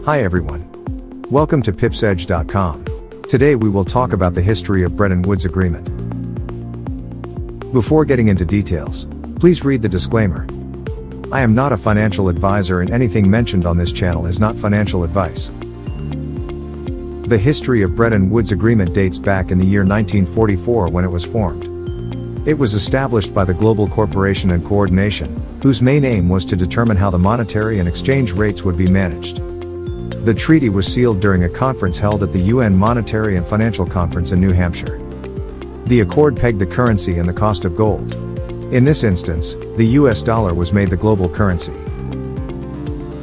Hi everyone. Welcome to pipsedge.com. Today we will talk about the history of Bretton Woods Agreement. Before getting into details, please read the disclaimer. I am not a financial advisor and anything mentioned on this channel is not financial advice. The history of Bretton Woods Agreement dates back in the year 1944 when it was formed. It was established by the Global Cooperation and Coordination, whose main aim was to determine how the monetary and exchange rates would be managed. The treaty was sealed during a conference held at the UN Monetary and Financial Conference in New Hampshire. The accord pegged the currency and the cost of gold. In this instance, the US dollar was made the global currency.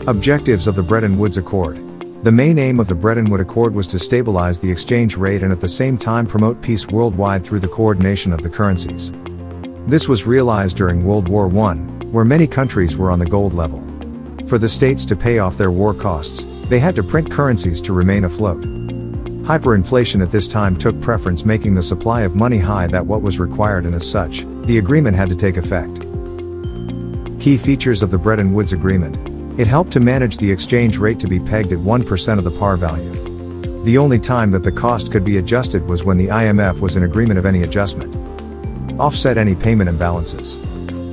Objectives of the Bretton Woods Accord. The main aim of the Bretton Woods Accord was to stabilize the exchange rate and at the same time promote peace worldwide through the coordination of the currencies. This was realized during World War I, where many countries were on the gold level. For the states to pay off their war costs, they had to print currencies to remain afloat. Hyperinflation at this time took preference, making the supply of money high that what was required, and as such, the agreement had to take effect. Key features of the Bretton Woods Agreement. It helped to manage the exchange rate to be pegged at 1% of the par value. The only time that the cost could be adjusted was when the IMF was in agreement of any adjustment. Offset any payment imbalances.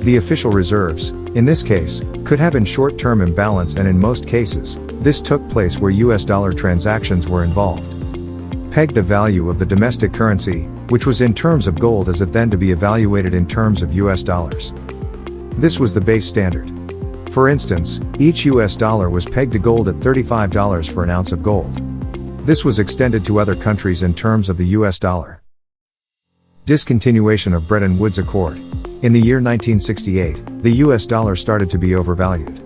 The official reserves, in this case, could have been short-term imbalance, and in most cases, this took place where US dollar transactions were involved. Pegged the value of the domestic currency, which was in terms of gold, as it then to be evaluated in terms of US dollars. This was the base standard. For instance, each US dollar was pegged to gold at $35 for an ounce of gold. This was extended to other countries in terms of the US dollar. Discontinuation of Bretton Woods Accord. In the year 1968, the US dollar started to be overvalued.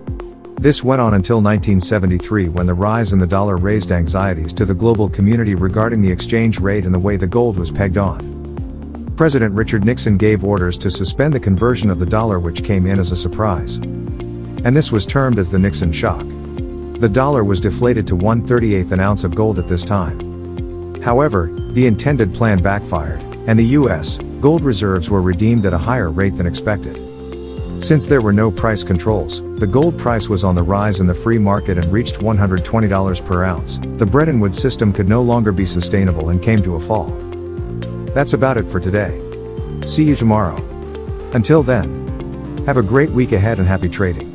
This went on until 1973, when the rise in the dollar raised anxieties to the global community regarding the exchange rate and the way the gold was pegged on. President Richard Nixon gave orders to suspend the conversion of the dollar, which came in as a surprise. And this was termed as the Nixon shock. The dollar was deflated to 1/38 an ounce of gold at this time. However, the intended plan backfired, and the US gold reserves were redeemed at a higher rate than expected. Since there were no price controls, the gold price was on the rise in the free market and reached $120 per ounce. The Bretton Woods system could no longer be sustainable and came to a fall. That's about it for today. See you tomorrow. Until then, have a great week ahead and happy trading.